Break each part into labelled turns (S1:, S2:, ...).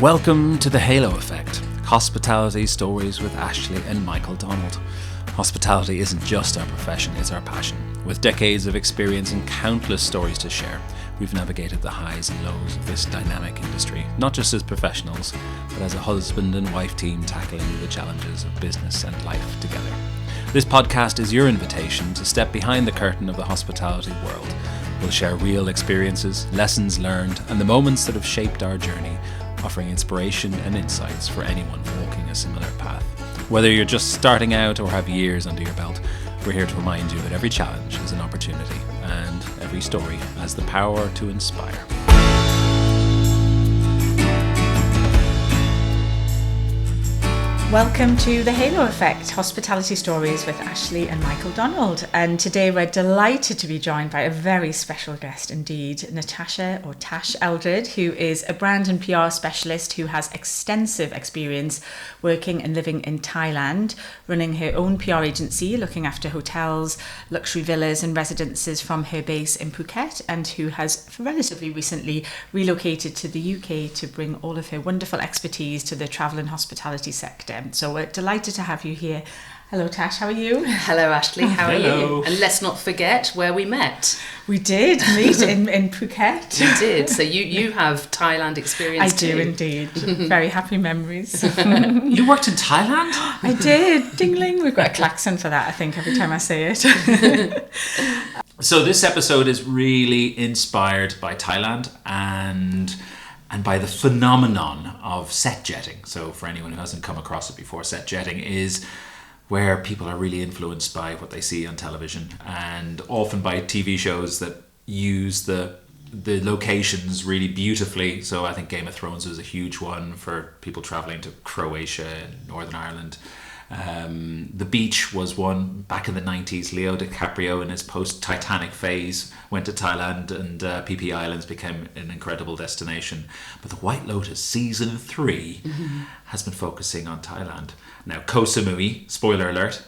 S1: Welcome to the Halo Effect, hospitality stories with Ashley and Michael Donald. Hospitality isn't just our profession, it's our passion. With decades of experience and countless stories to share, we've navigated the highs and lows of this dynamic industry, not just as professionals, but as a husband and wife team tackling the challenges of business and life together. This podcast is your invitation to step behind the curtain of the hospitality world. We'll share real experiences, lessons learned, and the moments that have shaped our journey, offering inspiration and insights for anyone walking a similar path. Whether you're just starting out or have years under your belt, we're here to remind you that every challenge is an opportunity and every story has the power to inspire.
S2: Welcome to the Halo Effect, Hospitality Stories with Ashley and Michael Donald. And today we're delighted to be joined by a very special guest indeed, Natasha or Tash Eldred, who is a brand and PR specialist who has extensive experience working and living in Thailand, running her own PR agency, looking after hotels, luxury villas and residences from her base in Phuket, and who has relatively recently relocated to the UK to bring all of her wonderful expertise to the travel and hospitality sector. So we're delighted to have you here. Hello Tash, how are you?
S3: Hello Ashley, how are you? And let's not forget where we met.
S2: We did meet in Phuket.
S3: We did, so you have Thailand experience too.
S2: I do indeed, very happy memories.
S1: You worked in Thailand?
S2: I did, ding-ling, we've got a klaxon for that I think every time I say it.
S1: So this episode is really inspired by Thailand and by the phenomenon of set jetting. So for anyone who hasn't come across it before, set jetting is where people are really influenced by what they see on television and often by TV shows that use the locations really beautifully. So I think Game of Thrones was a huge one for people traveling to Croatia and Northern Ireland. The beach was one back in the 90s. Leo DiCaprio in his post-Titanic phase went to Thailand and PP Islands became an incredible destination. But the White Lotus season 3 has been focusing on Thailand. Now Koh Samui, spoiler alert,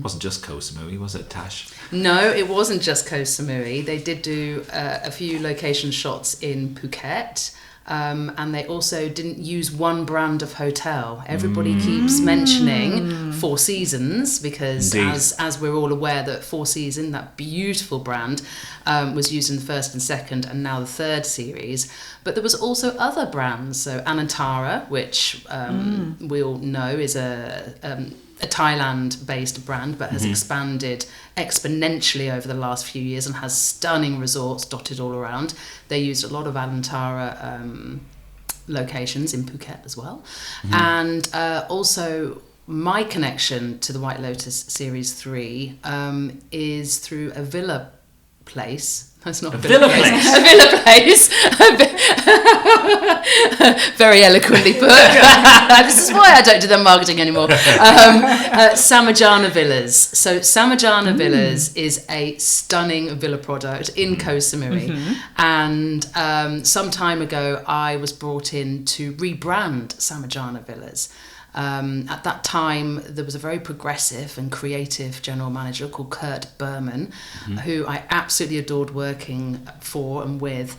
S1: wasn't just Koh Samui, was it, Tash?
S3: No, it wasn't just Koh Samui. They did do a few location shots in Phuket. And they also didn't use one brand of hotel. Everybody keeps mentioning Four Seasons because as we're all aware that Four Seasons, that beautiful brand, was used in the first and second and now the third series. But there was also other brands. So Anantara, which we all know is a Thailand-based brand, but has expanded exponentially over the last few years and has stunning resorts dotted all around. They used a lot of Anantara locations in Phuket as well. And also my connection to the White Lotus Series 3 is through a villa place. That's not a villa place. A villa place. Very eloquently put. This is why I don't do their marketing anymore. Samajana Villas. So Samajana Villas is a stunning villa product in Koh Samui. And some time ago, I was brought in to rebrand Samajana Villas. At that time, there was a very progressive and creative general manager called Kurt Berman, who I absolutely adored working for and with.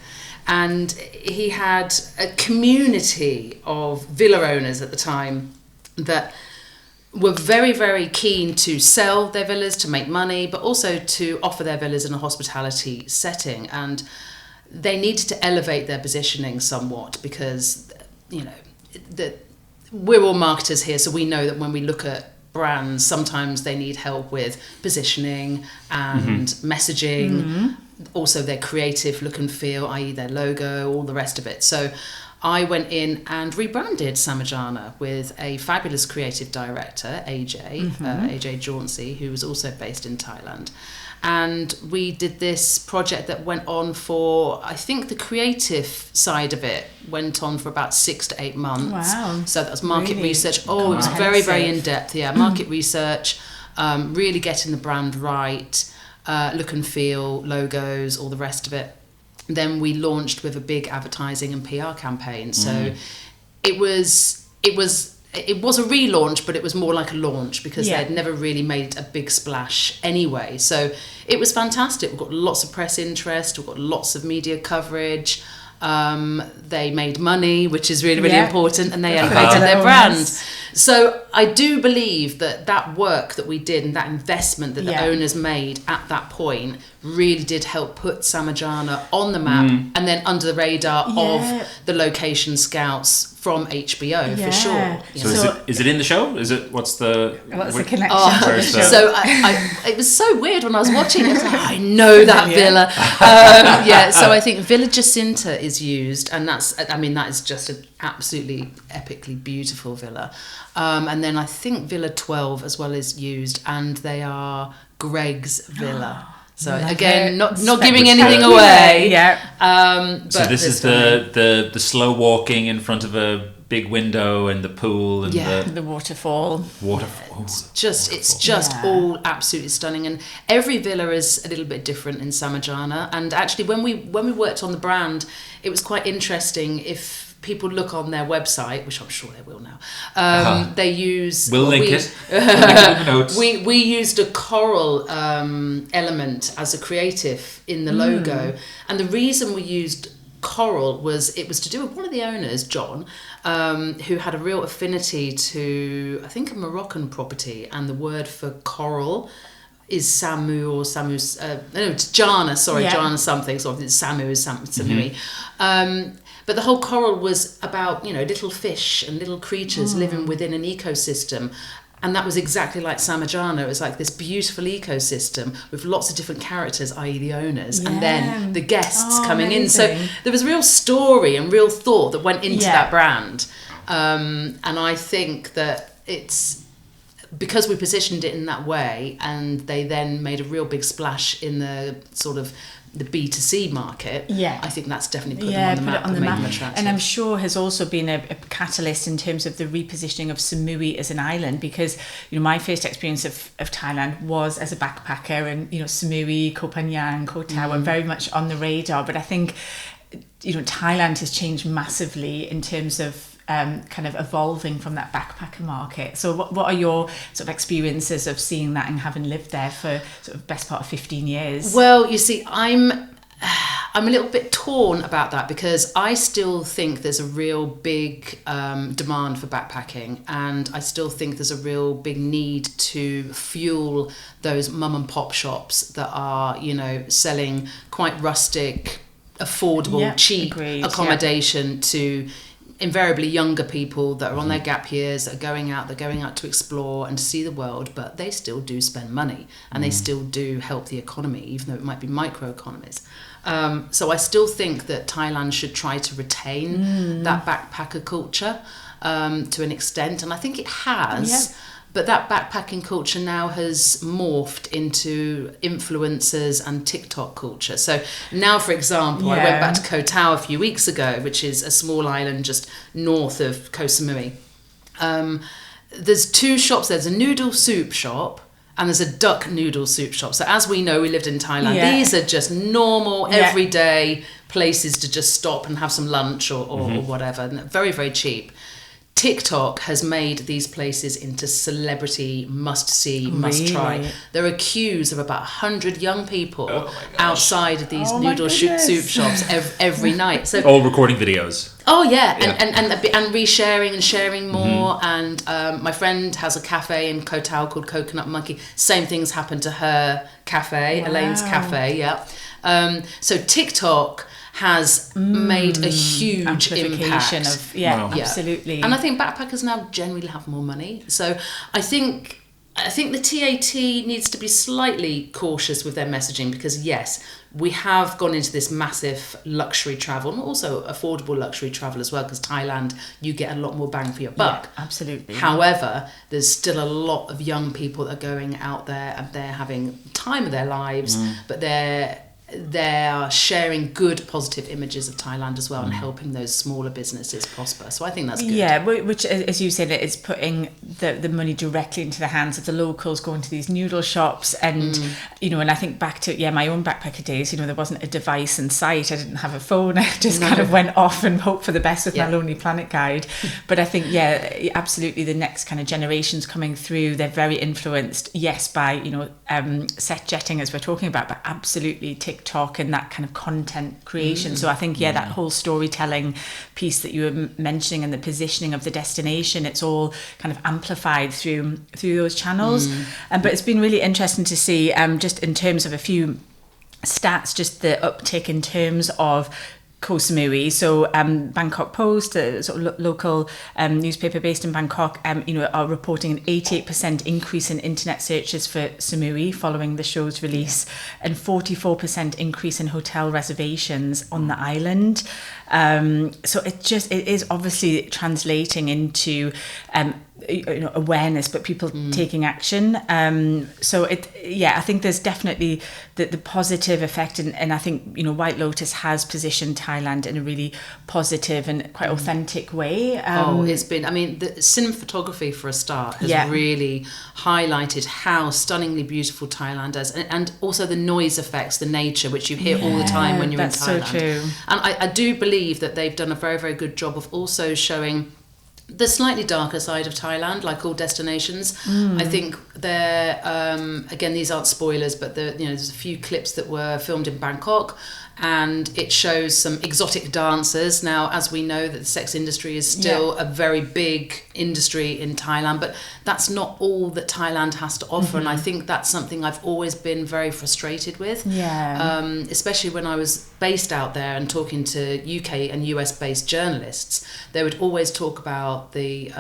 S3: And he had a community of villa owners at the time that were very, very keen to sell their villas, to make money, but also to offer their villas in a hospitality setting. And they needed to elevate their positioning somewhat because, you know, we're all marketers here, so we know that when we look at brands, sometimes they need help with positioning and messaging, also their creative look and feel, i.e. their logo, all the rest of it. So I went in and rebranded Samajana with a fabulous creative director, AJ Jauncey, who was also based in Thailand. And we did this project that went on for, I think the creative side of it went on for about 6 to 8 months.
S2: Wow.
S3: So that was market research. Oh, it was very, very in-depth. Yeah, market research, really getting the brand right, look and feel, logos, all the rest of it. Then we launched with a big advertising and PR campaign. So it was a relaunch, but it was more like a launch because they'd never really made a big splash anyway. So it was fantastic. We've got lots of press interest. We've got lots of media coverage. They made money, which is really, really
S2: Yeah.
S3: important, and they
S2: Good
S3: elevated
S2: for
S3: their
S2: the
S3: brand.
S2: owners.
S3: So I do believe that work that we did and that investment that the
S2: Yeah.
S3: owners made at that point really did help put Samajana on the map and then under the radar
S2: Yeah.
S3: of the location scouts from HBO
S2: Yeah.
S3: for sure. You
S1: So
S3: know.
S1: is it in the show? What's the
S2: connection
S3: Oh,
S2: to the
S1: where's
S2: show?
S1: the-
S3: so it was so weird when I was watching it. I was like, I know that villa. So I think Villa Jacinta is used, and that is just an absolutely epically beautiful villa. And then I think Villa 12 as well is used, and they are Greg's villa. So
S2: Love
S3: again,
S2: it.
S3: not giving anything
S1: Spectacular.
S3: away.
S2: Yeah.
S1: So
S3: But
S1: this is the slow walking in front of a big window and the pool and
S3: Yeah.
S1: the
S2: The waterfall.
S1: waterfall.
S3: It's just
S2: Yeah.
S3: all absolutely stunning, and every villa is a little bit different in Samajana. And actually, when we worked on the brand, it was quite interesting. If people look on their website, which I'm sure they will now, they use.
S1: We'll link it. We'll link it in the notes.
S3: We used a coral element as a creative in the logo, and the reason we used coral was to do with one of the owners, John, who had a real affinity to, I think, a Moroccan property, and the word for coral is Samu or Samu, no, it's Jana, sorry,
S2: Yeah.
S3: Jana something, so it's Samu is Samui. But the whole coral was about, little fish and little creatures living within an ecosystem. And that was exactly like Samajana. It was like this beautiful ecosystem with lots of different characters, i.e. the owners, and then the guests coming in. So
S2: amazing.
S3: there was real story and real thought that went into
S2: Yeah.
S3: that brand. And I think that it's because we positioned it in that way, and they then made a real big splash in the sort of the B2C market.
S2: Yeah.
S3: I think that's definitely put them on the map and made them attractive.
S2: And I'm sure has also been a catalyst in terms of the repositioning of Samui as an island, because my first experience of Thailand was as a backpacker, and Samui, Koh Phangan, Koh Tao were very much on the radar. But I think Thailand has changed massively in terms of kind of evolving from that backpacker market. So what are your sort of experiences of seeing that and having lived there for sort of best part of 15 years?
S3: Well, you see, I'm a little bit torn about that, because I still think there's a real big demand for backpacking, and I still think there's a real big need to fuel those mum and pop shops that are, selling quite rustic, affordable, cheap accommodation to invariably younger people that are on their gap years, that are going out to explore and to see the world, but they still do spend money, and they still do help the economy, even though it might be microeconomies. So I still think that Thailand should try to retain that backpacker culture to an extent, and I think it has.
S2: Yeah.
S3: But that backpacking culture now has morphed into influencers and TikTok culture. So now, for example, I went back to Koh Tao a few weeks ago, which is a small island just north of Koh Samui. There's two shops. There's a noodle soup shop and there's a duck noodle soup shop. So as we know, we lived in Thailand.
S2: Yeah.
S3: These are just normal, everyday places to just stop and have some lunch or whatever. And very, very cheap. TikTok has made these places into celebrity must-see, must-try.
S2: Really?
S3: There are queues of about 100 young people outside of these
S2: Oh my
S3: noodle
S2: goodness.
S3: soup shops every night. So
S1: All recording videos.
S3: oh yeah, and resharing and sharing more. And my friend has a cafe in Koh Tao called Coconut Monkey. Same things happened to her cafe, Elaine's cafe. Yeah. So TikTok has made a huge
S2: amplification
S3: impact.
S2: of
S1: Wow.
S2: absolutely.
S3: And I think backpackers now generally have more money. So I think the TAT needs to be slightly cautious with their messaging, because yes, we have gone into this massive luxury travel, and also affordable luxury travel as well, because Thailand, you get a lot more bang for your buck.
S2: Absolutely.
S3: However, there's still a lot of young people that are going out there and they're having time of their lives, but they're sharing good positive images of Thailand as well, and helping those smaller businesses prosper. So I think that's good.
S2: Yeah, which, as you said, it's putting the money directly into the hands of the locals, going to these noodle shops. And, and I think back to, my own backpacker days, there wasn't a device in sight. I didn't have a phone. I just kind of went off and hoped for the best with my Lonely Planet guide. But I think, absolutely, the next kind of generations coming through, they're very influenced, yes, by, set jetting, as we're talking about, but absolutely TikTok TikTok and that kind of content creation. So I think, that whole storytelling piece that you were mentioning and the positioning of the destination, it's all kind of amplified through those channels. But it's been really interesting to see, just in terms of a few stats, just the uptick in terms of Koh Samui. So Bangkok Post, a sort of local newspaper based in Bangkok, are reporting an 88% increase in internet searches for Samui following the show's release, and 44% increase in hotel reservations on the island. So it is obviously translating into awareness, but people taking action. So I think there's definitely the positive effect, and I think White Lotus has positioned Thailand in a really positive and quite authentic way.
S3: It's been, the cinematography for a start has really highlighted how stunningly beautiful Thailand is, and also the noise effects, the nature, which you hear all the time when you're in Thailand.
S2: So true.
S3: And I do believe that they've done a very, very good job of also showing the slightly darker side of Thailand, like all destinations. I think there, again, these aren't spoilers, but there's a few clips that were filmed in Bangkok, and it shows some exotic dancers. Now, as we know, that the sex industry is still a very big industry in Thailand, but that's not all that Thailand has to offer. And I think that's something I've always been very frustrated with, especially when I was based out there and talking to UK and US based journalists. They would always talk about the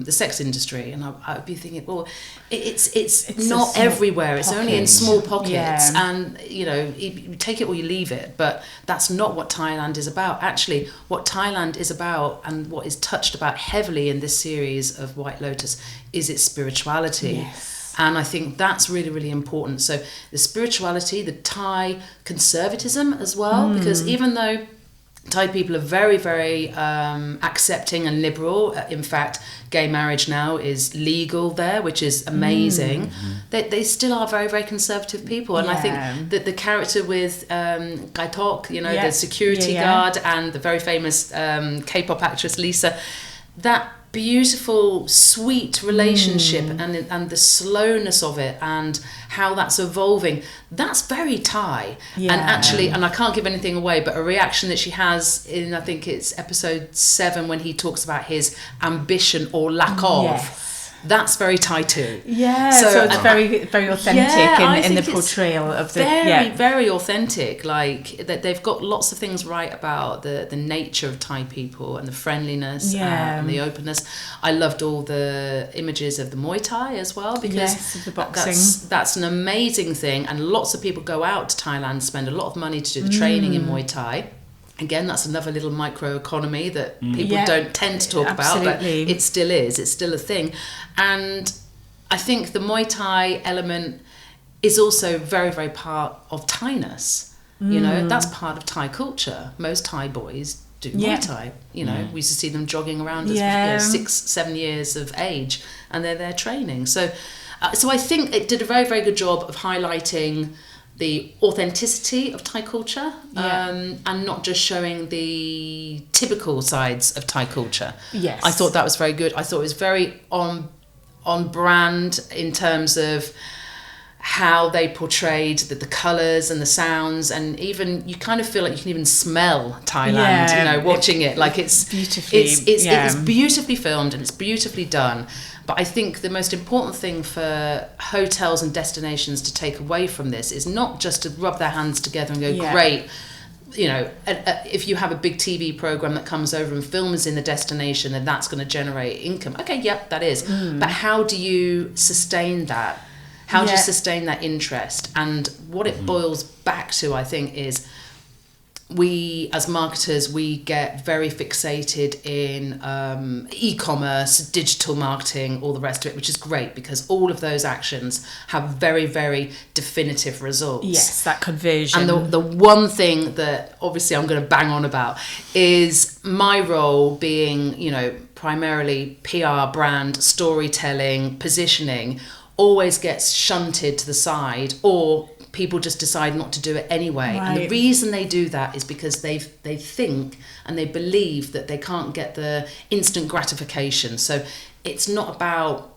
S3: sex industry, and I would be thinking, well, it's not everywhere. It's only in small pockets, and you take it or you leave it. But that's not what Thailand is about. Actually, what Thailand is about, and what is touched about heavily in this series of White Lotus, is its spirituality.
S2: Yes.
S3: And I think that's really, really important. So the spirituality, the Thai conservatism as well, because even though Thai people are very, very accepting and liberal. In fact, gay marriage now is legal there, which is amazing. They still are very, very conservative people. And I think that the character with Kai Tok, the security guard, and the very famous K-pop actress Lisa, that beautiful, sweet relationship and the slowness of it and how that's evolving, that's very Thai. And actually, and I can't give anything away, but a reaction that she has in, I think it's episode 7, when he talks about his ambition or lack of, that's very Thai too.
S2: So it's very, very authentic in the portrayal of the
S3: very, very authentic. Like that, they've got lots of things right about the nature of Thai people and the friendliness and the openness. I loved all the images of the Muay Thai as well, because
S2: the boxing.
S3: That's an amazing thing, and lots of people go out to Thailand, spend a lot of money to do the training in Muay Thai. Again, that's another little microeconomy that people don't tend to talk about, but it still is. It's still a thing. And I think the Muay Thai element is also very, very part of Thai-ness. That's part of Thai culture. Most Thai boys do Muay Thai. We used to see them jogging around as 6, 7 years of age, and they're there training. So I think it did a very, very good job of highlighting the authenticity of Thai culture, and not just showing the typical sides of Thai culture. I thought that was very good. I thought it was very on brand in terms of how they portrayed the colours and the sounds, and even you kind of feel like you can even smell Thailand, watching it. Like it's beautifully filmed and it's beautifully done. But I think the most important thing for hotels and destinations to take away from this is not just to rub their hands together and go, great, if you have a big TV program that comes over and films in the destination and that's going to generate income. Okay, that is. But how do you sustain that? How do you sustain that interest? And what it boils back to, I think, is we as marketers, we get very fixated in e-commerce, digital marketing, all the rest of it, which is great because all of those actions have very, very definitive results.
S2: Yes, that conversion.
S3: And the one thing that obviously I'm going to bang on about is my role being, primarily PR, brand, storytelling, positioning, always gets shunted to the side, or people just decide not to do it anyway. Right. And the reason they do that is because they think and they believe that they can't get the instant gratification. So it's not about,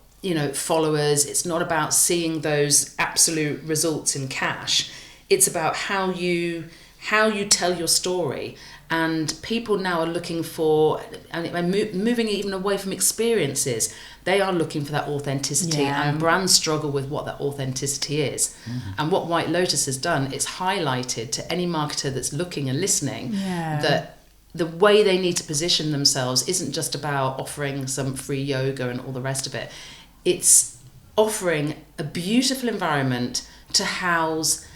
S3: followers. It's not about seeing those absolute results in cash. It's about how you tell your story. And people now are looking for, and moving even away from experiences, they are looking for that authenticity, and brands struggle with what that authenticity is. And what White Lotus has done, it's highlighted to any marketer that's looking and listening that the way they need to position themselves isn't just about offering some free yoga and all the rest of it. It's offering a beautiful environment to house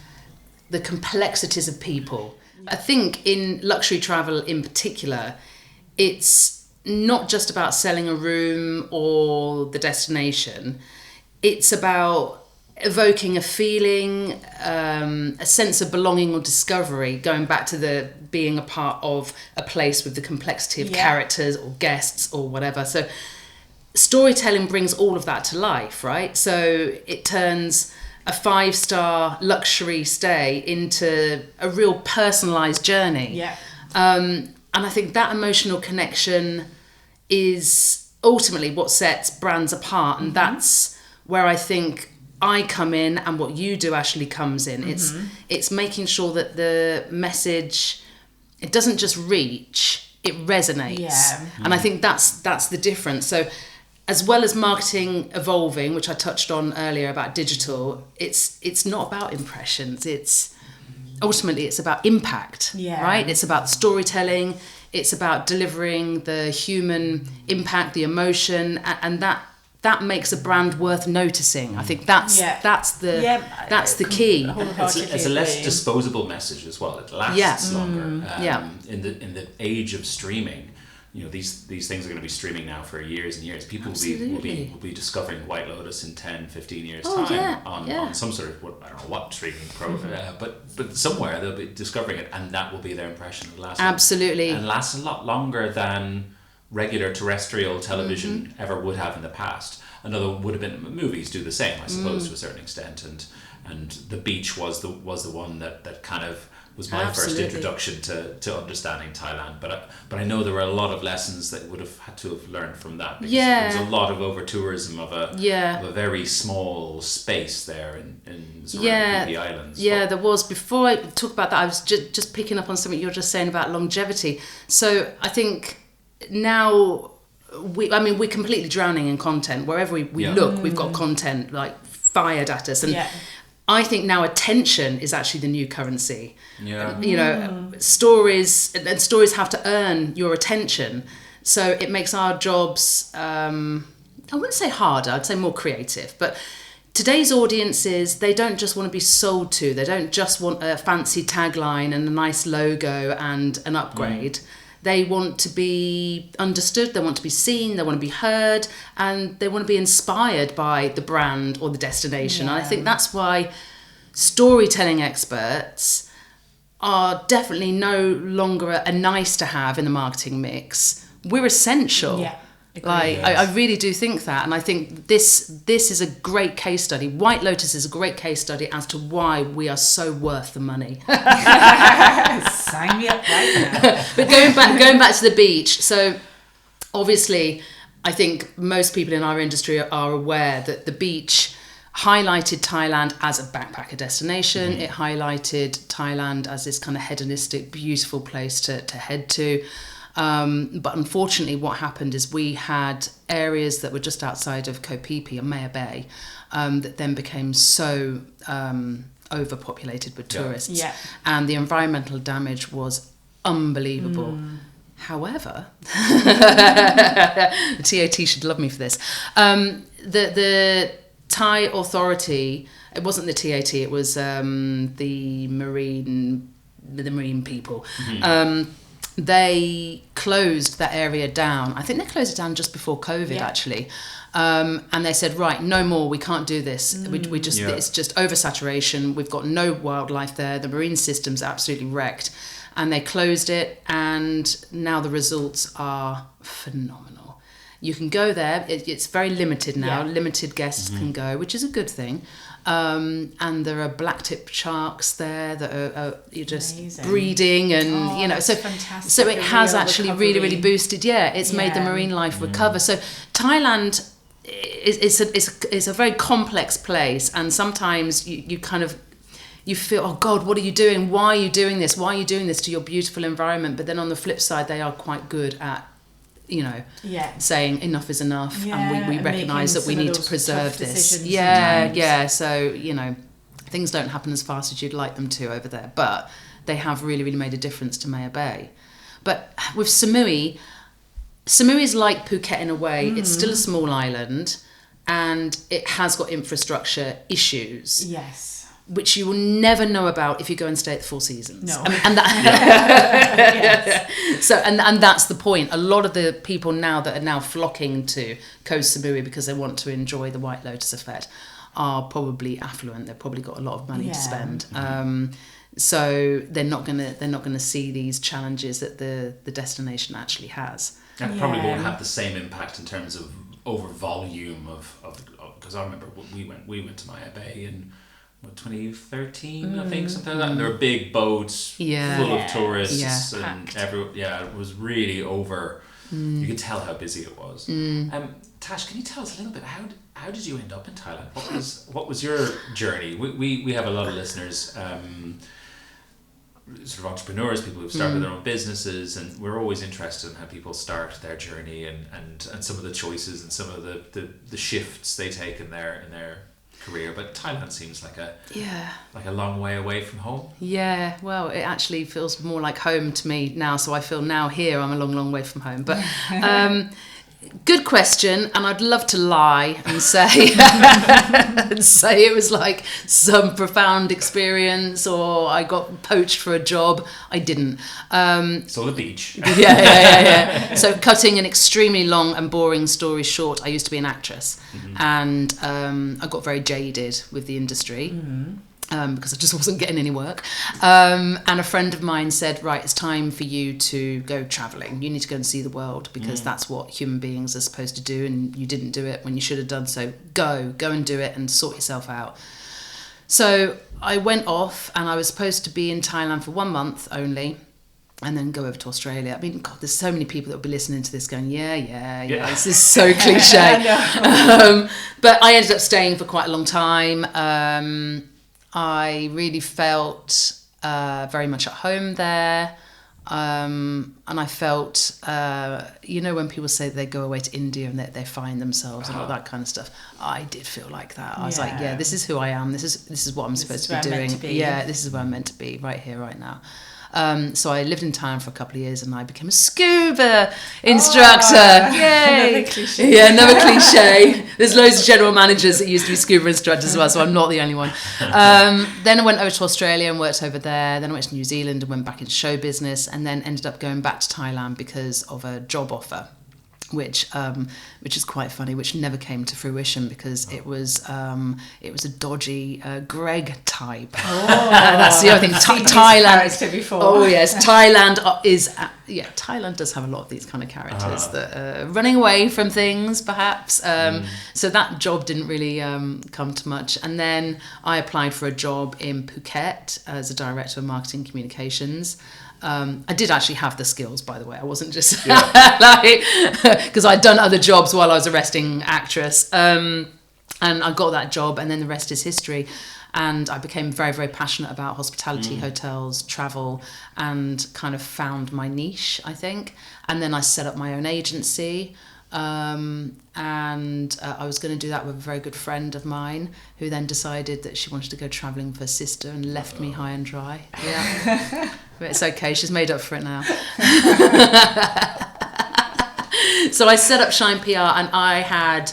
S3: the complexities of people. I think in luxury travel in particular, it's not just about selling a room or the destination. It's about evoking a feeling, a sense of belonging or discovery, going back to the being a part of a place with the complexity of characters or guests or whatever. So storytelling brings all of that to life, right? So it turns a 5-star luxury stay into a real personalised journey. And I think that emotional connection is ultimately what sets brands apart. And that's where I think I come in, and what you do, Ashley, comes in. It's making sure that the message, it doesn't just reach, it resonates. And I think that's the difference. So as well as marketing evolving, which I touched on earlier about digital, it's not about impressions. It's ultimately about impact, right? It's about storytelling. It's about delivering the human impact, the emotion, and that makes a brand worth noticing. I think that's the key.
S1: It's a less disposable message as well. It lasts longer. In the age of streaming, these things are going to be streaming now for years and years. People will be discovering White Lotus in 10, 15 years time on some sort of, I don't know what streaming program, but somewhere they'll be discovering it, and that will be their impression of the last
S3: Absolutely.
S1: And lasts a lot longer than regular terrestrial television ever would have in the past. Another would have been, movies do the same, I suppose, to a certain extent, and The Beach was the one that kind of was my first introduction to understanding Thailand. But I know there were a lot of lessons that would have had to have learned from that, because there was a lot of over tourism of a very small space there in surrounding the islands.
S3: There was. Before I talk about that, I was just picking up on something you're just saying about longevity. So I think now we're completely drowning in content. Wherever we look, we've got content like fired at us, and I think now attention is actually the new currency. Stories have to earn your attention, so it makes our jobs I wouldn't say harder, I'd say more creative. But today's audiences, they don't just want to be sold to, they don't just want a fancy tagline and a nice logo and an upgrade. They want to be understood, they want to be seen, they want to be heard, and they want to be inspired by the brand or the destination. And I think that's why storytelling experts are definitely no longer a nice to have in the marketing mix. We're essential. I really do think that, and I think this is a great case study. White Lotus is a great case study as to why we are so worth the money.
S2: Sign me up right now.
S3: But going back to The Beach, so obviously I think most people in our industry are aware that The Beach highlighted Thailand as a backpacker destination. It highlighted Thailand as this kind of hedonistic, beautiful place to head to. But unfortunately, what happened is we had areas that were just outside of Koh Phi Phi and Maya Bay that then became so overpopulated with tourists. And the environmental damage was unbelievable. However, the TAT should love me for this. The Thai authority, it wasn't the TAT, it was the marine people. They closed that area down. I think they closed it down just before COVID, actually. And they said, right, no more, we can't do this. We just it's just oversaturation. We've got no wildlife there. The marine system's absolutely wrecked. And they closed it, and now the results are phenomenal. You can go there. It's very limited now. Limited guests can go, which is a good thing. And there are black-tip sharks there that are just amazing. Breeding, and so
S2: fantastic.
S3: So it has actually really boosted. It's made the marine life recover. So Thailand is a very complex place, and sometimes you kind of you feel, oh God, what are you doing? Why are you doing this? Why are you doing this to your beautiful environment? But then on the flip side, they are quite good at, saying enough is enough, and we recognise that we need to preserve this. So, things don't happen as fast as you'd like them to over there, but they have really, really made a difference to Maya Bay. But with Samui is like Phuket in a way. It's still a small island, and it has got infrastructure issues.
S2: Yes.
S3: Which you will never know about if you go and stay at the Four Seasons.
S2: No.
S3: And that, yes. So, and that's the point. A lot of the people now that are now flocking to Koh Samui because they want to enjoy the White Lotus Effect are probably affluent. They've probably got a lot of money to spend. So they're not gonna see these challenges that the destination actually has.
S1: And probably won't have the same impact in terms of over volume of because I remember we went to Maya Bay in 2013, I think, something like that. And there were big boats full of tourists, and it was really over. You could tell how busy it was. Tash, can you tell us a little bit how did you end up in Thailand? What was your journey? We have a lot of listeners, sort of entrepreneurs, people who've started their own businesses, and we're always interested in how people start their journey and some of the choices and some of the shifts they take in their career. But Thailand seems like a long way away from home. Yeah, well, it actually feels more like home to me now. So I feel now here I'm a long way from home. But good question, and I'd love to lie and say it was like some profound experience, or I got poached for a job. I didn't. So the beach.
S3: Yeah. So cutting an extremely long and boring story short, I used to be an actress, and I got very jaded with the industry. Because I just wasn't getting any work. And a friend of mine said, right, it's time for you to go travelling. You need to go and see the world, because that's what human beings are supposed to do, and you didn't do it when you should have done so. Go and do it and sort yourself out. So I went off, and I was supposed to be in Thailand for 1 month only, and then go over to Australia. I mean, God, there's so many people that will be listening to this going, yeah. This is so cliche. But I ended up staying for quite a long time. I really felt very much at home there. And I felt, when people say they go away to India and that they find themselves and all that kind of stuff, I did feel like that. I was like, this is who I am. This is what I'm supposed to be doing. This is where I'm meant to be, right here, right now. So I lived in Thailand for a couple of years, and I became a scuba instructor. Yay!
S2: Another cliche.
S3: Yeah, another cliche. There's loads of general managers that used to be scuba instructors as well, so I'm not the only one. Then I went over to Australia and worked over there. Then I went to New Zealand and went back into show business, and then ended up going back to Thailand because of a job offer, which is quite funny, which never came to fruition because it was a dodgy Greg type. That's the other thing. Thailand. Before. Oh yes, Thailand Thailand does have a lot of these kind of characters that are running away from things, perhaps. So that job didn't really come to much. And then I applied for a job in Phuket as a director of marketing communications. I did actually have the skills, by the way. I wasn't just because I'd done other jobs while I was a resting actress, and I got that job, and then the rest is history. And I became very, very passionate about hospitality, hotels, travel, and kind of found my niche, I think. And then I set up my own agency. And I was going to do that with a very good friend of mine, who then decided that she wanted to go travelling with her sister and left me high and dry. Yeah, but it's okay. She's made up for it now. So I set up Shine PR, and I had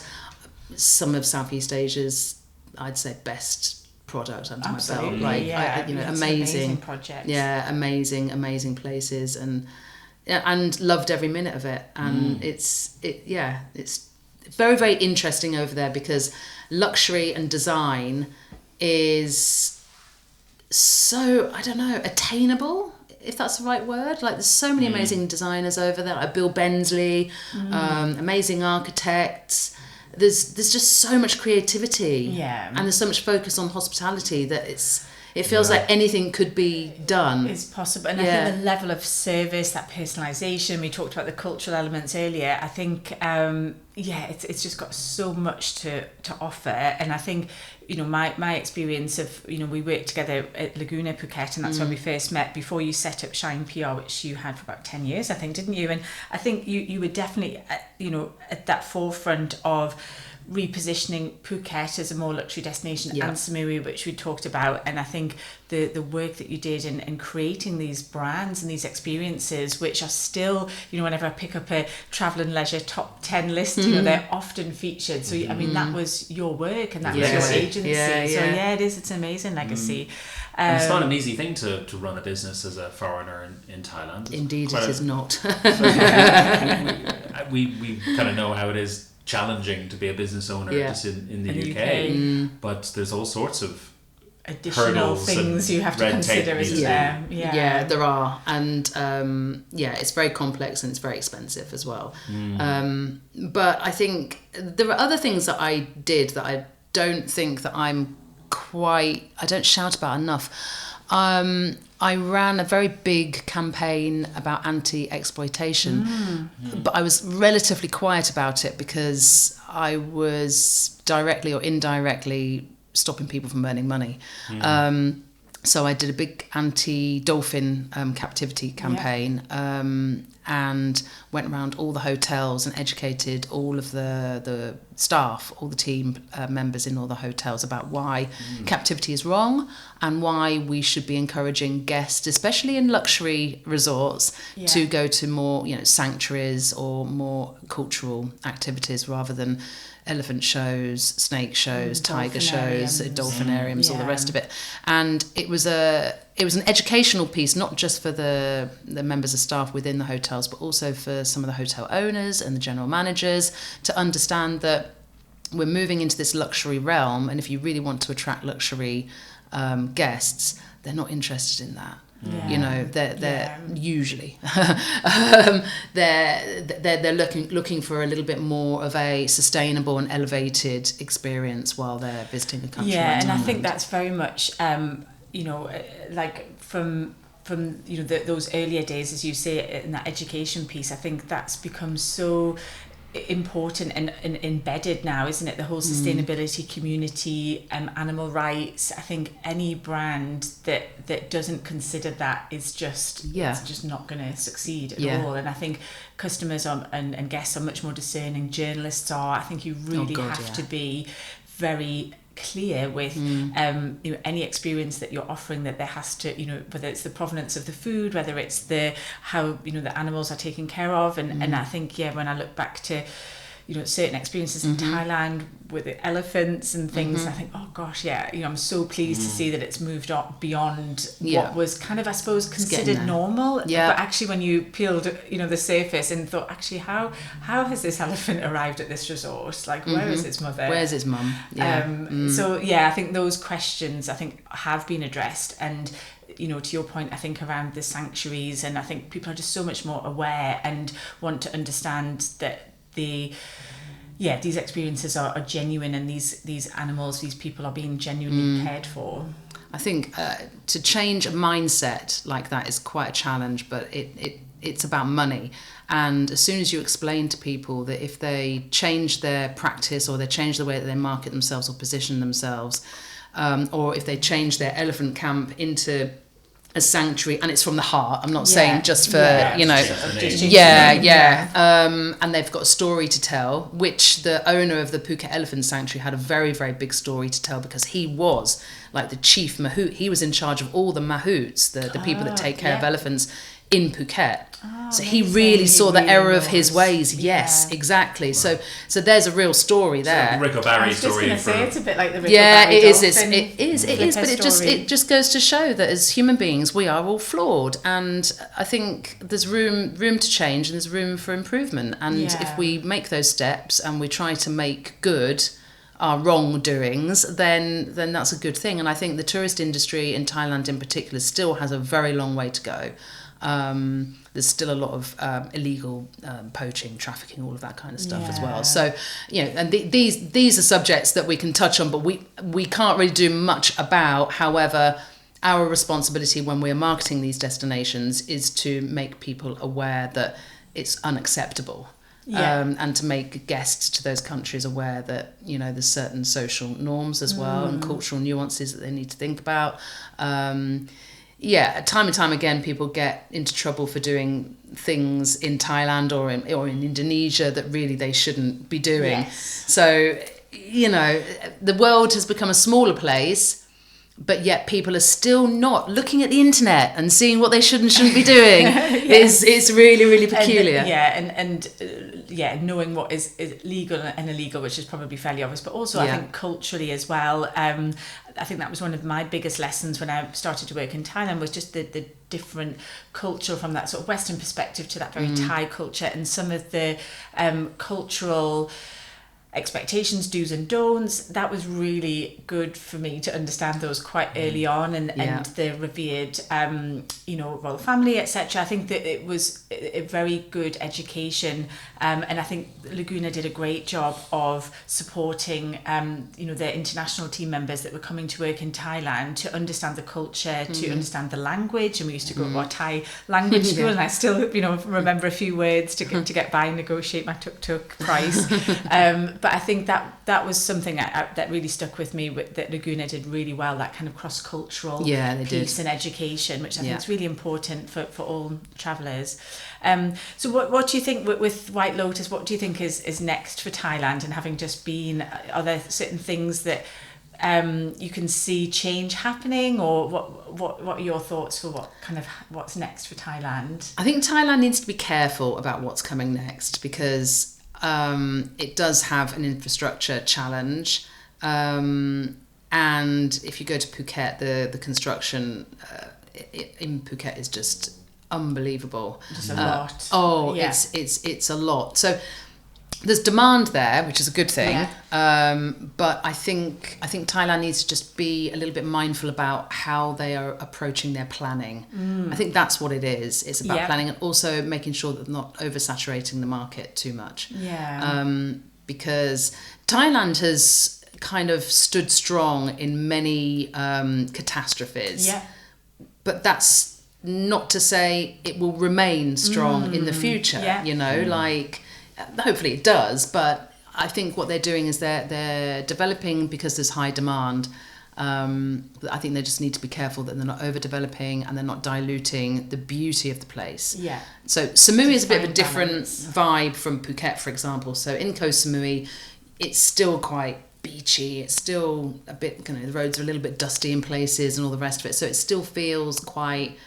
S3: some of Southeast Asia's, I'd say, best product under my belt. Like, amazing projects. Yeah, amazing places, and loved every minute of it. And it's very, very interesting over there, because luxury and design is so, I don't know, attainable, if that's the right word. Like, there's so many amazing designers over there, like Bill Bensley, amazing architects. There's just so much creativity, and there's so much focus on hospitality that It feels like anything could be done.
S2: It's possible. And I think the level of service, that personalisation, we talked about the cultural elements earlier, I think, it's just got so much to offer. And I think, my experience of, we worked together at Laguna Phuket, and that's when we first met before you set up Shine PR, which you had for about 10 years, I think, didn't you? And I think you were definitely, at that forefront of repositioning Phuket as a more luxury destination, and Samui, which we talked about. And I think the work that you did in creating these brands and these experiences, which are still, whenever I pick up a travel and leisure top 10 list, they're often featured. So I mean, that was your work, and that was your agency. So it's an amazing legacy.
S1: And it's not an easy thing to run a business as a foreigner in Thailand.
S3: Indeed, it is not.
S1: we kind of know how it is challenging to be a business owner just in the UK. But there's all sorts of
S2: additional things you have to consider, isn't there?
S3: Yeah, there are. And it's very complex and it's very expensive as well. But I think there are other things that I did that I don't think that I don't shout about enough. I ran a very big campaign about anti-exploitation, but I was relatively quiet about it because I was directly or indirectly stopping people from earning money. So I did a big anti-dolphin captivity campaign and went around all the hotels and educated all of the staff, all the team members in all the hotels about why captivity is wrong and why we should be encouraging guests, especially in luxury resorts, to go to more, sanctuaries or more cultural activities rather than elephant shows, snake shows, tiger shows, dolphinariums, all the rest of it. And it was an educational piece, not just for the members of staff within the hotels, but also for some of the hotel owners and the general managers to understand that we're moving into this luxury realm, and if you really want to attract luxury guests, they're not interested in that. They're usually they're looking for a little bit more of a sustainable and elevated experience while they're visiting the country.
S2: And I think that's very much like from those earlier days, as you say, in that education piece. I think that's become so important and embedded now, isn't it? The whole sustainability, community, animal rights. I think any brand that doesn't consider that is just it's just not going to succeed at all. And I think customers and guests are much more discerning. Journalists are. I think you really have to be very clear with any experience that you're offering, that there has to, whether it's the provenance of the food, whether it's the how the animals are taken care of, and I think when I look back to certain experiences in Thailand with the elephants and things, I think, oh gosh, I'm so pleased to see that it's moved on beyond what was kind of, I suppose, considered normal. But actually, when you peeled, the surface and thought, actually, how has this elephant arrived at this resort? Like, where is its mother?
S3: Where's its mum?
S2: So I think those questions, have been addressed. And to your point, I think around the sanctuaries, and I think people are just so much more aware and want to understand that these experiences are genuine, and these animals, these people are being genuinely cared for.
S3: I think to change a mindset like that is quite a challenge, but it's about money. And as soon as you explain to people that if they change their practice, or they change the way that they market themselves or position themselves, or if they change their elephant camp into a sanctuary, and it's from the heart, I'm not saying just for and they've got a story to tell, which the owner of the Phuket Elephant Sanctuary had a very, very big story to tell, because he was like the chief mahout. He was in charge of all the mahouts, the people that take care of elephants in Phuket. So he really saw the error of his ways. Yes, exactly. Right. So there's a real story there.
S1: So Rico Barry story.
S2: It's a bit like the Rico Barry
S3: it is. But it just goes to show that as human beings, we are all flawed, and I think there's room to change, and there's room for improvement. And if we make those steps and we try to make good our wrongdoings, then that's a good thing. And I think the tourist industry in Thailand in particular still has a very long way to go. There's still a lot of illegal poaching, trafficking, all of that kind of stuff as well. So, and these are subjects that we can touch on, but we can't really do much about. However, our responsibility when we're marketing these destinations is to make people aware that it's unacceptable. And to make guests to those countries aware that, you know, there's certain social norms as well and cultural nuances that they need to think about. Time and time again, people get into trouble for doing things in Thailand or in Indonesia that really they shouldn't be doing.
S2: Yes.
S3: So, you know, the world has become a smaller place, but yet people are still not looking at the internet and seeing what they should and shouldn't be doing. It's really, really peculiar.
S2: And knowing what is legal and illegal, which is probably fairly obvious, but also I think culturally as well. I think that was one of my biggest lessons when I started to work in Thailand, was just the different culture from that sort of Western perspective to that very Thai culture, and some of the cultural expectations, do's and don'ts. That was really good for me to understand those quite early on, and the revered royal family, etc. I think that it was a very good education, and I think Laguna did a great job of supporting their international team members that were coming to work in Thailand to understand the culture, to understand the language. And we used to go to our Thai language school, and I still remember a few words to get by and negotiate my tuk-tuk price. But I think that was something that really stuck with me, that Laguna did really well, that kind of cross-cultural piece and education, which I think is really important for all travellers. So what do you think with White Lotus, what do you think is next for Thailand? And having just been, are there certain things that you can see change happening, or what are your thoughts for what's next for Thailand?
S3: I think Thailand needs to be careful about what's coming next, because it does have an infrastructure challenge, and if you go to Phuket, the construction in Phuket is just unbelievable.
S2: Just a lot.
S3: It's a lot. So there's demand there, which is a good thing. But I think Thailand needs to just be a little bit mindful about how they are approaching their planning. I think that's what it is. It's about planning, and also making sure that they're not oversaturating the market too much. Because Thailand has kind of stood strong in many catastrophes. But that's not to say it will remain strong in the future. Hopefully it does, but I think what they're doing is they're developing because there's high demand. I think they just need to be careful that they're not overdeveloping and they're not diluting the beauty of the place. So Samui is a bit of a different vibe from Phuket, for example. So in Koh Samui, it's still quite beachy. It's still a bit, the roads are a little bit dusty in places and all the rest of it. So it still feels quite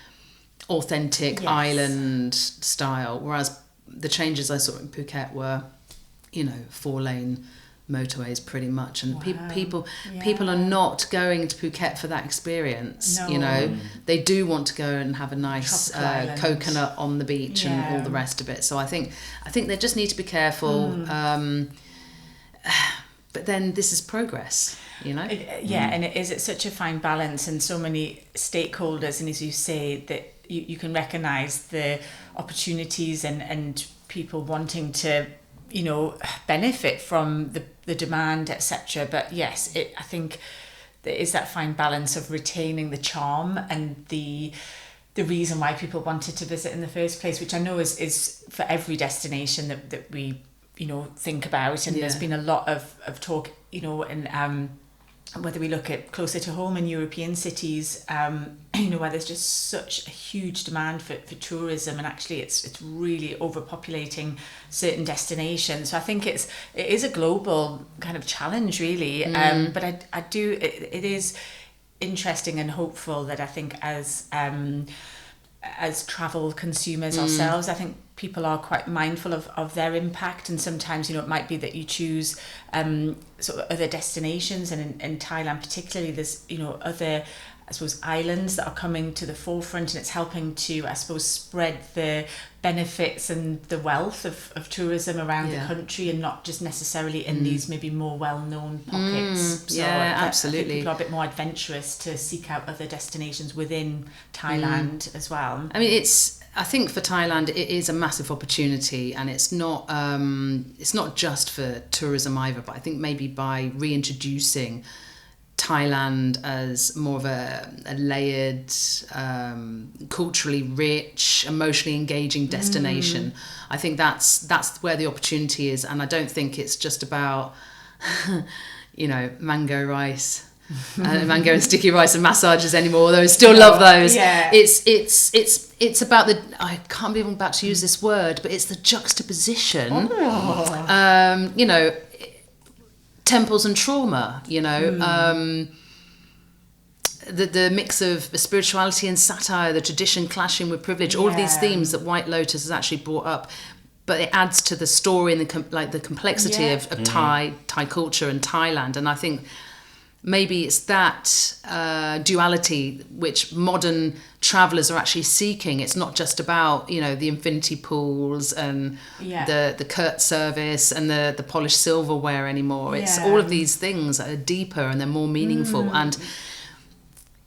S3: authentic island style, whereas the changes I saw in Phuket were, 4-lane motorways pretty much, and people are not going to Phuket for that experience. They do want to go and have a nice coconut on the beach and all the rest of it. So I think they just need to be careful. But then this is progress, and
S2: it's such a fine balance, and so many stakeholders, and as you say, that you can recognise the opportunities and people wanting to benefit from the demand, etc. But yes, I think there is that fine balance of retaining the charm and the reason why people wanted to visit in the first place, which I know is for every destination that we think about. And there's been a lot of talk and whether we look at closer to home in European cities, where there's just such a huge demand for tourism, and actually it's really overpopulating certain destinations. So I think it is a global kind of challenge, really. But it is interesting and hopeful that I think as travel consumers ourselves, I think people are quite mindful of their impact, and sometimes it might be that you choose sort of other destinations, and in Thailand particularly there's other, I suppose, islands that are coming to the forefront, and it's helping to, I suppose, spread the benefits and the wealth of tourism around the country, and not just necessarily in these maybe more well-known pockets. So
S3: absolutely.
S2: I think people are a bit more adventurous to seek out other destinations within Thailand as well.
S3: I mean, I think for Thailand it is a massive opportunity, and it's not just for tourism either, but I think maybe by reintroducing Thailand as more of a layered, culturally rich, emotionally engaging destination. I think that's where the opportunity is, and I don't think it's just about mango rice. Mango and sticky rice and massages anymore, though I still love those.
S2: Yeah.
S3: It's about I can't believe I'm about to use this word, but it's the juxtaposition. Temples and trauma, the mix of spirituality and satire, the tradition clashing with privilege, all of these themes that White Lotus has actually brought up, but it adds to the story and the complexity of Thai culture and Thailand. And I think maybe it's that duality which modern travellers are actually seeking. It's not just about the infinity pools and the Kurt service and the polished silverware anymore. It's all of these things that are deeper and they're more meaningful. And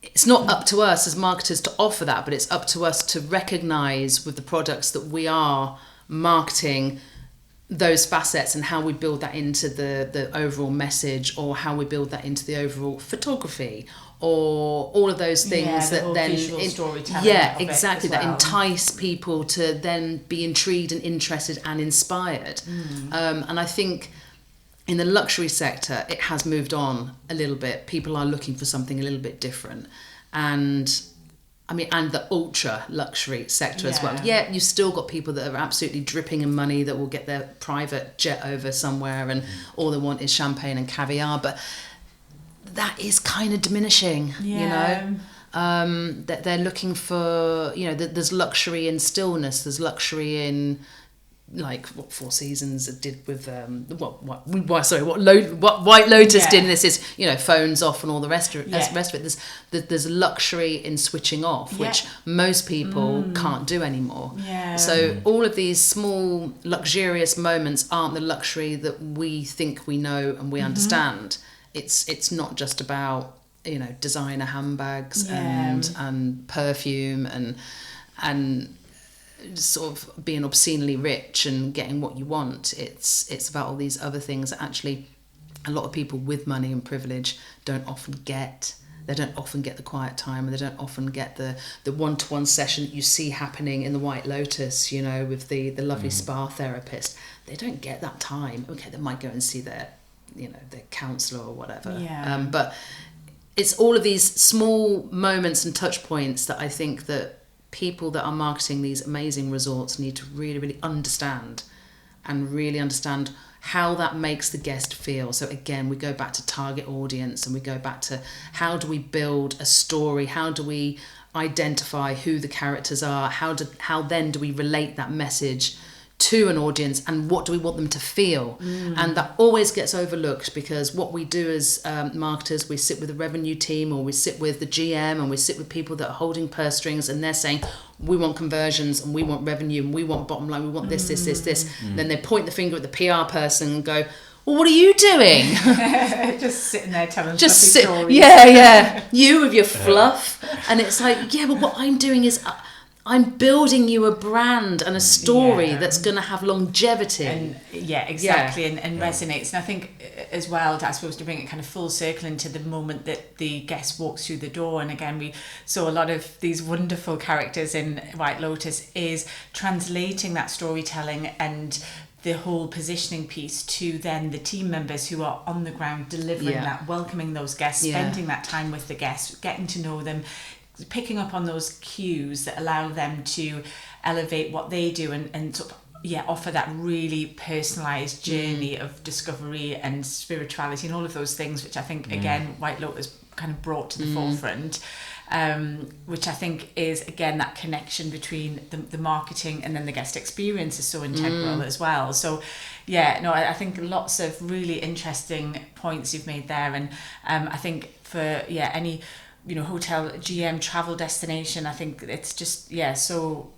S3: it's not up to us as marketers to offer that, but it's up to us to recognise with the products that we are marketing those facets and how we build that into the overall message, or how we build that into the overall photography, or all of those things that then
S2: storytelling
S3: exactly, that entice people to then be intrigued and interested and inspired. And I think in the luxury sector it has moved on a little bit. People are looking for something a little bit different, and the ultra luxury sector as well. Yeah, you've still got people that are absolutely dripping in money that will get their private jet over somewhere and all they want is champagne and caviar. But that is kind of diminishing, that they're looking for, there's luxury in stillness, there's luxury in like what Four Seasons did with what White Lotus did in this is phones off and all the rest of it. There's luxury in switching off, which most people can't do anymore. So all of these small luxurious moments aren't the luxury that we think we know and we understand. It's not just about designer handbags and perfume and sort of being obscenely rich and getting what you want. It's about all these other things that actually a lot of people with money and privilege don't often get. They don't often get the quiet time, and they don't often get the one-to-one session that you see happening in the White Lotus, with the lovely spa therapist. They don't get that time. Okay, they might go and see their their counsellor or whatever. But it's all of these small moments and touch points that I think that people that are marketing these amazing resorts need to really, really understand, and really understand how that makes the guest feel. So again, we go back to target audience, and we go back to how do we build a story? How do we identify who the characters are? How then do we relate that message to an audience, and what do we want them to feel? And that always gets overlooked, because what we do as marketers, we sit with the revenue team, or we sit with the GM, and we sit with people that are holding purse strings, and they're saying, we want conversions, and we want revenue, and we want bottom line, we want this. Then they point the finger at the PR person and go, well, what are you doing?
S2: Just sitting there telling stories.
S3: You with your fluff. And it's like, but what I'm doing is I'm building you a brand and a story that's going to have longevity.
S2: And and resonates. And I think as well, I suppose, to bring it kind of full circle into the moment that the guest walks through the door. And again, we saw a lot of these wonderful characters in White Lotus, is translating that storytelling and the whole positioning piece to then the team members who are on the ground delivering that, welcoming those guests, spending that time with the guests, getting to know them, picking up on those cues that allow them to elevate what they do and sort of, offer that really personalised journey of discovery and spirituality and all of those things, which I think, again, White Lotus kind of brought to the forefront, which I think is, again, that connection between the marketing and then the guest experience is so integral as well. So, I think lots of really interesting points you've made there. And I think for, any hotel, GM, travel destination, I think it's just so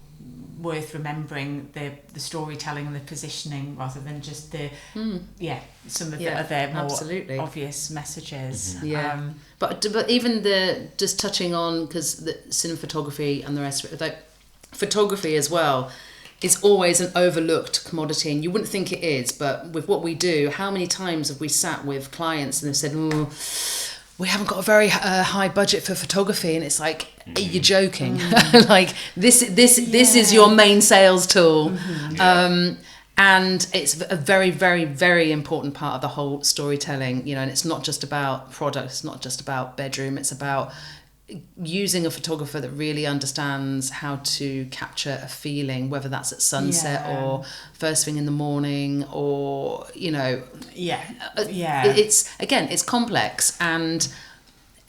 S2: worth remembering the storytelling and the positioning, rather than just the some of the other more obvious messages.
S3: But even just touching on, because the cinematography and the rest of it, like photography as well, is always an overlooked commodity, and you wouldn't think it is, but with what we do, how many times have we sat with clients and they've said, we haven't got a very high budget for photography, and it's like, you're joking. Like this is your main sales tool. And it's a very, very, very important part of the whole storytelling, you know, and it's not just about product, it's not just about bedroom, it's about using a photographer that really understands how to capture a feeling, whether that's at sunset or first thing in the morning, or, you know, it's complex. And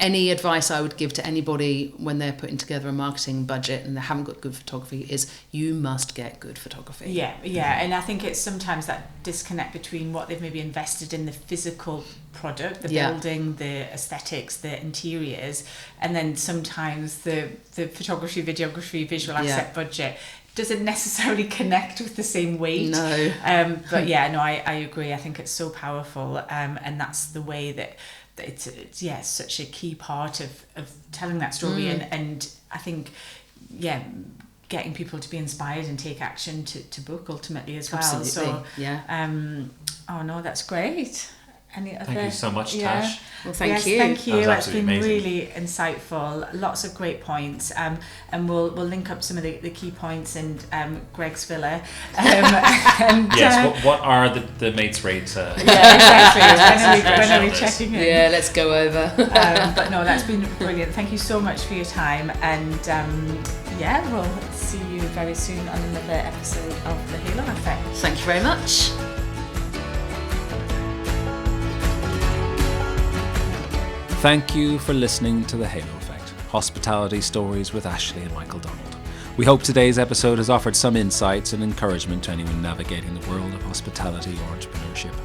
S3: any advice I would give to anybody when they're putting together a marketing budget and they haven't got good photography is you must get good photography.
S2: Yeah, and I think it's sometimes that disconnect between what they've maybe invested in the physical product, the building, the aesthetics, the interiors, and then sometimes the photography, videography, visual asset budget doesn't necessarily connect with the same weight.
S3: No.
S2: But I agree. I think it's so powerful, and that's the way that it's such a key part of telling that story, and I think getting people to be inspired and take action to book ultimately as well.
S3: Absolutely.
S2: So that's great.
S1: Thank you so much, Tash.
S3: Well, thank you.
S2: Thank you.
S1: That was
S2: It's been
S1: amazing.
S2: really insightful. Lots of great points. And we'll link up some of the key points in Greg's villa.
S1: Yes. What are the mates' rates?
S2: Exactly. When are we checking in?
S3: Yeah, let's go over.
S2: But no, that's been brilliant. Thank you so much for your time. And we'll see you very soon on another episode of The Halo Effect.
S3: Thank you very much.
S1: Thank you for listening to The Halo Effect, Hospitality Stories with Ashley and Michael Donald. We hope today's episode has offered some insights and encouragement to anyone navigating the world of hospitality or entrepreneurship.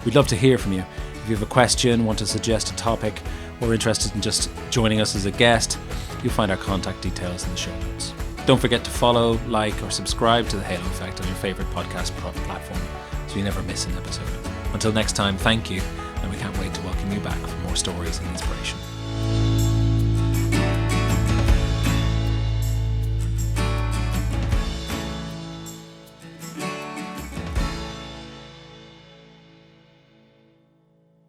S1: We'd love to hear from you. If you have a question, want to suggest a topic, or interested in just joining us as a guest, you'll find our contact details in the show notes. Don't forget to follow, like, or subscribe to The Halo Effect on your favourite podcast platform so you never miss an episode. Until next time, thank you, and we can't wait to welcome you back for more stories and inspiration.